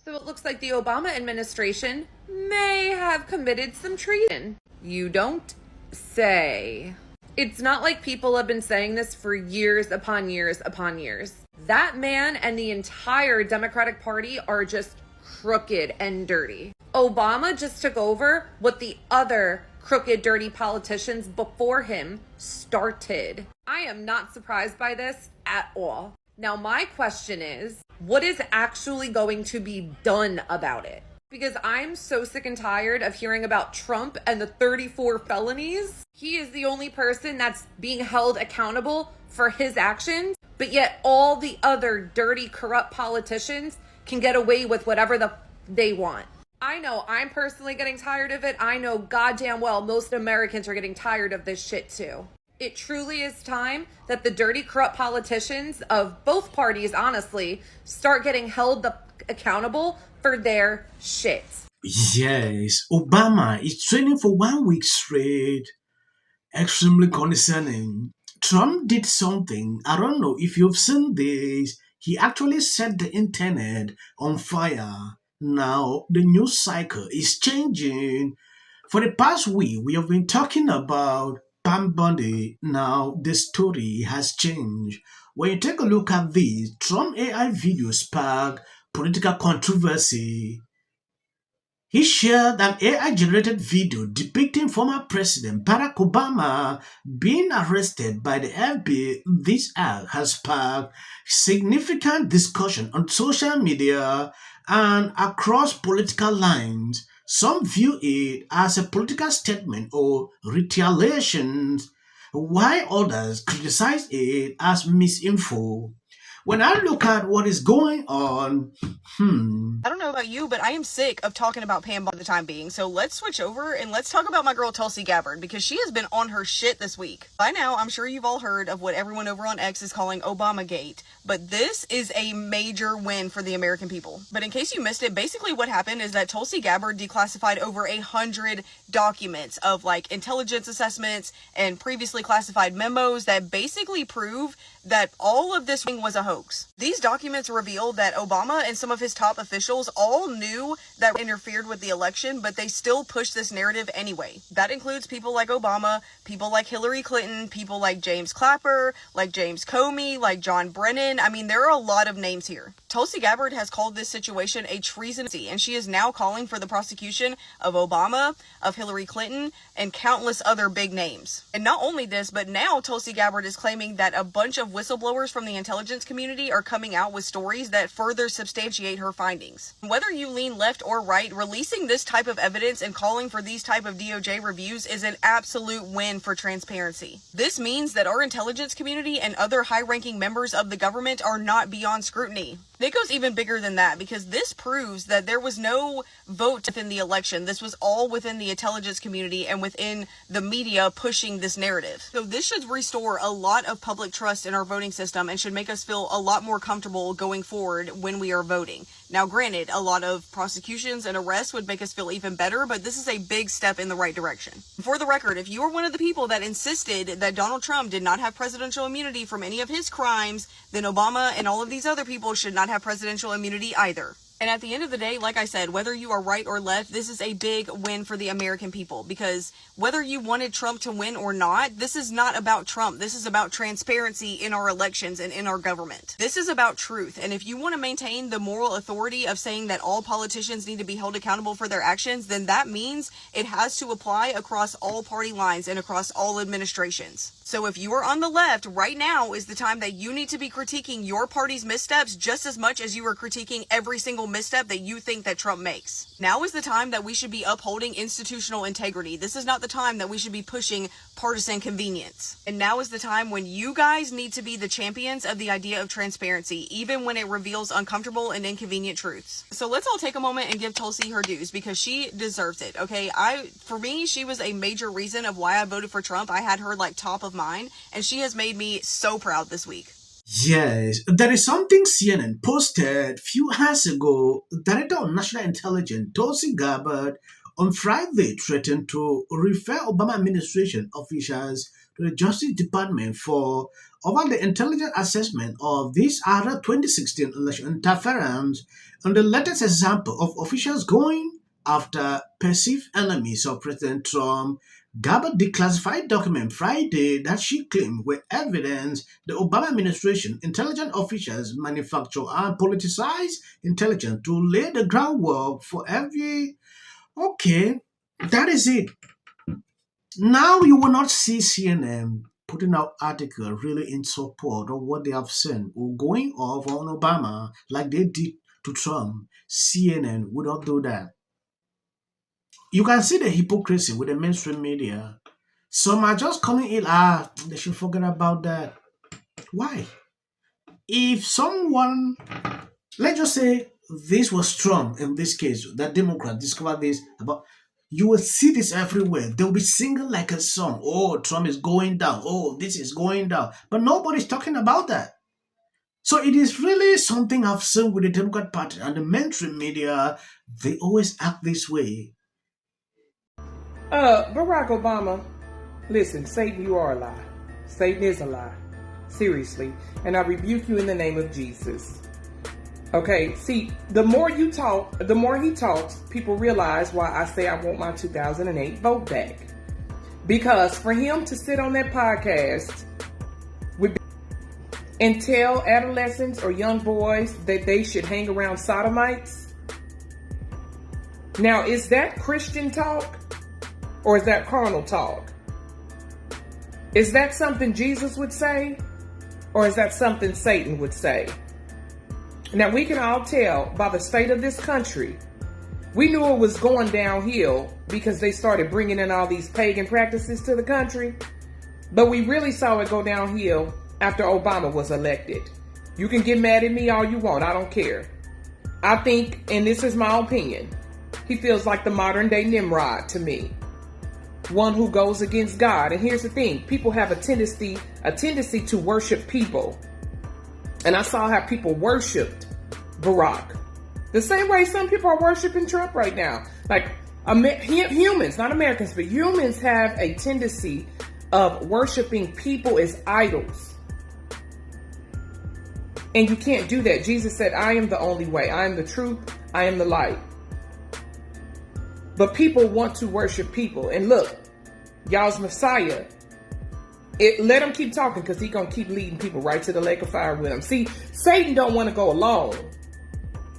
So it looks like the Obama administration may have committed some treason. You don't say. It's not like people have been saying this for years upon years upon years. That man and the entire Democratic Party are just crooked and dirty. Obama just took over what the other crooked, dirty politicians before him started. I am not surprised by this at all. Now, my question is, what is actually going to be done about it? Because I'm so sick and tired of hearing about Trump and the 34 felonies. He is the only person that's being held accountable for his actions, but yet all the other dirty, corrupt politicians can get away with whatever they want. I know I'm personally getting tired of it. I know goddamn well most Americans are getting tired of this shit too. It truly is time that the dirty, corrupt politicians of both parties, honestly, start getting held accountable for their shit. Yes, Obama is training for 1 week straight. Extremely concerning. Trump did something. I don't know if you've seen this. He actually set the internet on fire. Now, the news cycle is changing. For the past week, we have been talking about Pam Bondi. Now, the story has changed. When you take a look at this, Trump AI video sparked political controversy. He shared an AI generated video depicting former President Barack Obama being arrested by the FBI. This act has sparked significant discussion on social media and across political lines. Some view it as a political statement or retaliation, while others criticize it as misinfo. When I look at what is going on, I don't know about you, but I am sick of talking about Pam for the time being. So let's switch over and let's talk about my girl Tulsi Gabbard, because she has been on her shit this week. By now, I'm sure you've all heard of what everyone over on X is calling Obamagate, but this is a major win for the American people. But in case you missed it, basically what happened is that Tulsi Gabbard declassified over 100 documents of like intelligence assessments and previously classified memos that basically prove that all of this was a hoax. These documents reveal that Obama and some of his top officials all knew that interfered with the election, but they still pushed this narrative anyway. That includes people like Obama, people like Hillary Clinton, people like James Clapper, like James Comey, like John Brennan. I mean, there are a lot of names here. Tulsi Gabbard has called this situation a treasoncy, and she is now calling for the prosecution of Obama, of Hillary Clinton, and countless other big names. And not only this, but now Tulsi Gabbard is claiming that a bunch of whistleblowers from the intelligence community are coming out with stories that further substantiate her findings. Whether you lean left or right, releasing this type of evidence and calling for these type of DOJ reviews is an absolute win for transparency. This means that our intelligence community and other high-ranking members of the government are not beyond scrutiny. It goes even bigger than that, because this proves that there was no vote within the election. This was all within the intelligence community and within the media pushing this narrative. So this should restore a lot of public trust in our voting system and should make us feel a lot more comfortable going forward when we are voting. Now, granted, a lot of prosecutions and arrests would make us feel even better, but this is a big step in the right direction. For the record, if you are one of the people that insisted that Donald Trump did not have presidential immunity from any of his crimes, then Obama and all of these other people should not have presidential immunity either. And at the end of the day, like I said, whether you are right or left, this is a big win for the American people, because whether you wanted Trump to win or not, this is not about Trump. This is about transparency in our elections and in our government. This is about truth. And if you want to maintain the moral authority of saying that all politicians need to be held accountable for their actions, then that means it has to apply across all party lines and across all administrations. So if you are on the left, right now is the time that you need to be critiquing your party's missteps just as much as you are critiquing every single misstep that you think that Trump makes. Now is the time that we should be upholding institutional integrity. This is not the time that we should be pushing partisan convenience. And now is the time when you guys need to be the champions of the idea of transparency, even when it reveals uncomfortable and inconvenient truths. So let's all take a moment and give Tulsi her dues, because she deserves it, okay? For me, she was a major reason of why I voted for Trump. I had her like top of mind, and she has made me so proud this week. Yes, there is something CNN posted few hours ago. Director of National Intelligence Tulsi Gabbard on Friday threatened to refer Obama administration officials to the Justice Department for over the intelligent assessment of this other 2016 election interference and the latest example of officials going after perceived enemies of President Trump gathered declassified document Friday that she claimed were evidence the Obama administration intelligence officials manufacture and politicize intelligence to lay the groundwork for every. Okay, that is it. Now you will not see CNN putting out article really in support of what they have said or going off on Obama like they did to Trump. CNN would not do that. You can see the hypocrisy with the mainstream media. Some are just coming in, they should forget about that. Why? If someone, let's just say this was Trump in this case, that Democrat discovered this about, you will see this everywhere. They'll be singing like a song. Oh, Trump is going down. Oh, this is going down. But nobody's talking about that. So it is really something I've seen with the Democrat Party and the mainstream media. They always act this way. Barack Obama, listen, Satan, you are a lie. Satan is a lie. Seriously. And I rebuke you in the name of Jesus. Okay, see, the more you talk, the more he talks, people realize why I say I want my 2008 vote back. Because for him to sit on that podcast and tell adolescents or young boys that they should hang around sodomites, now, is that Christian talk or is that carnal talk? Is that something Jesus would say or is that something Satan would say? Now, we can all tell by the state of this country, we knew it was going downhill because they started bringing in all these pagan practices to the country. But we really saw it go downhill after Obama was elected. You can get mad at me all you want. I don't care. I think, and this is my opinion, he feels like the modern day Nimrod to me. One who goes against God. And here's the thing. People have a tendency to worship people. And I saw how people worshipped Barack. The same way some people are worshiping Trump right now. Like humans, not Americans, but humans have a tendency of worshiping people as idols. And you can't do that. Jesus said, I am the only way. I am the truth. I am the light. But people want to worship people. And look, y'all's Messiah, let him keep talking because he's going to keep leading people right to the lake of fire with him. See, Satan don't want to go alone.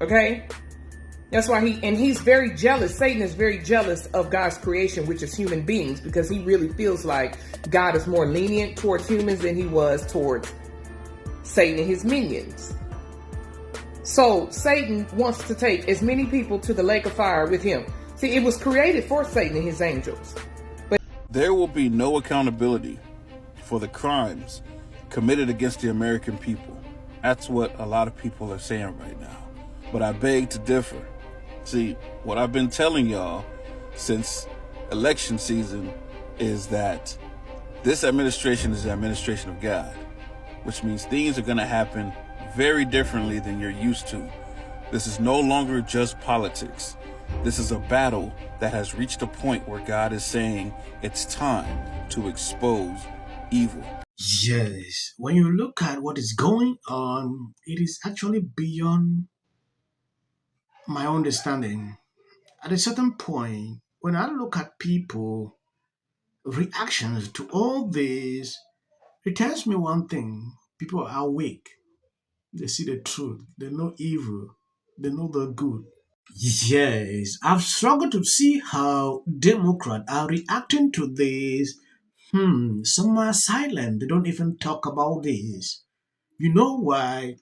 Okay? That's why he's very jealous. Satan is very jealous of God's creation, which is human beings, because he really feels like God is more lenient towards humans than he was towards Satan and his minions. So Satan wants to take as many people to the lake of fire with him. See, it was created for Satan and his angels. But there will be no accountability for the crimes committed against the American people. That's what a lot of people are saying right now. But I beg to differ. See, what I've been telling y'all since election season is that this administration is the administration of God, which means things are going to happen very differently than you're used to. This is no longer just politics. This is a battle that has reached a point where God is saying it's time to expose evil. Yes, when you look at what is going on, it is actually beyond my understanding. At a certain point, when I look at people reactions to all this, it tells me one thing. People are awake. They see the truth. They know evil. They know the good. Yes, I've struggled to see how Democrats are reacting to this. Some are silent. They don't even talk about this. You know why?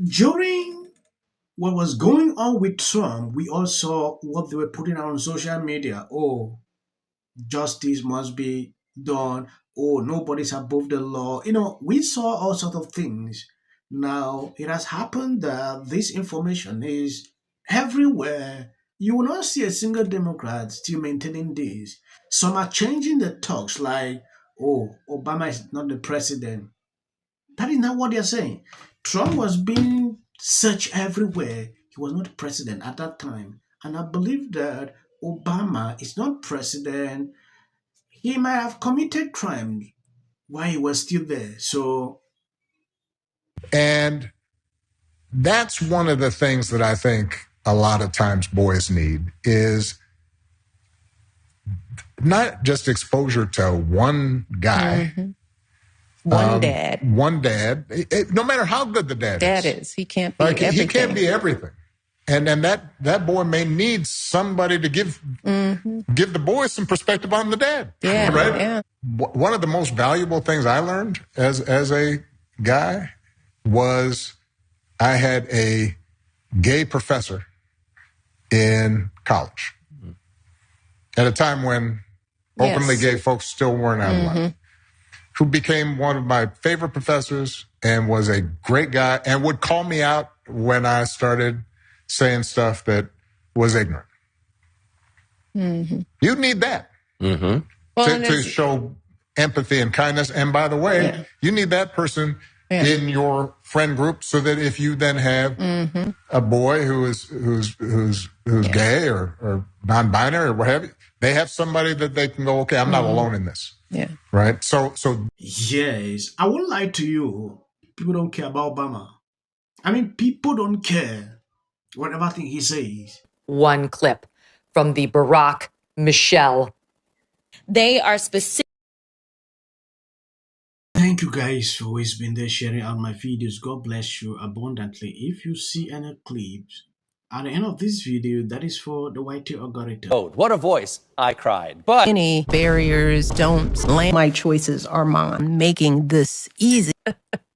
During what was going on with Trump, we all saw what they were putting out on social media. Oh, justice must be done. Oh, nobody's above the law. We saw all sorts of things. Now, it has happened that this information is everywhere. You will not see a single Democrat still maintaining this. Some are changing the talks like, oh, Obama is not the president. That is not what they're saying. Trump was being searched everywhere. He was not president at that time. And I believe that Obama is not president. he might have committed crimes while he was still there. So, And that's one of the things that I think a lot of times boys need is not just exposure to one guy, One dad. one dad, no matter how good the dad is. He can't be like everything. he can't be everything. And that boy may need somebody to give the boy some perspective on the dad. Yeah, right? yeah. One of the most valuable things I learned as a guy was I had a gay professor in college at a time when openly gay folks still weren't out of line, who became one of my favorite professors and was a great guy and would call me out when I started saying stuff that was ignorant. You need that to show empathy and kindness. And by the way, you need that person in your friend group so that if you then have a boy who's gay or non-binary or what have you, they have somebody that they can go, okay, I'm not alone in this. Yeah. Right. So yes, I won't lie to you. People don't care about Obama. I mean, people don't care whatever thing he says. One clip from the Barack Michelle. They are specific. Thank you guys for always been there sharing out my videos. God bless you abundantly. If you see any clips at the end of this video, that is for the YT algorithm. Oh, what a voice. I cried. But Any barriers don't slam. My choices are mine. Making this easy.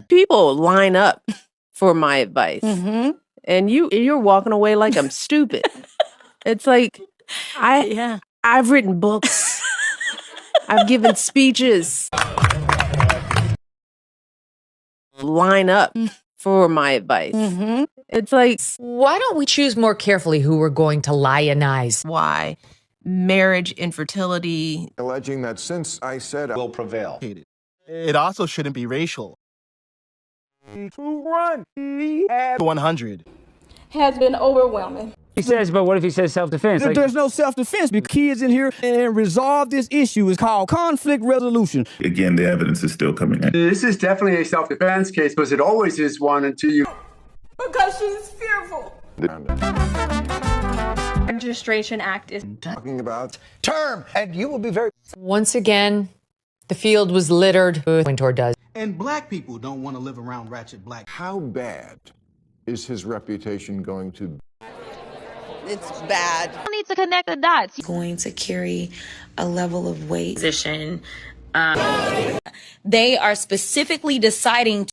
People line up for my advice. And you're walking away like I'm stupid. It's like I've written books. I've given speeches. Line up for my advice. It's like, Why don't we choose more carefully who we're going to lionize? Why? Marriage, infertility. Alleging that since I said will prevail. It also shouldn't be racial. 100 has been overwhelming. He says, but what if he says self-defense? There's no self-defense because kids in here and resolve this issue is called conflict resolution. Again, the evidence is still coming in. This is definitely a self-defense case because it always is one until you... Because she's fearful. The Registration Act is talking about term, and you will be very... Once again, the field was littered with Wintour does. And black people don't want to live around ratchet black. How bad is his reputation going to be? It's bad. I need to connect the dots. Going to carry a level of weight. They are specifically deciding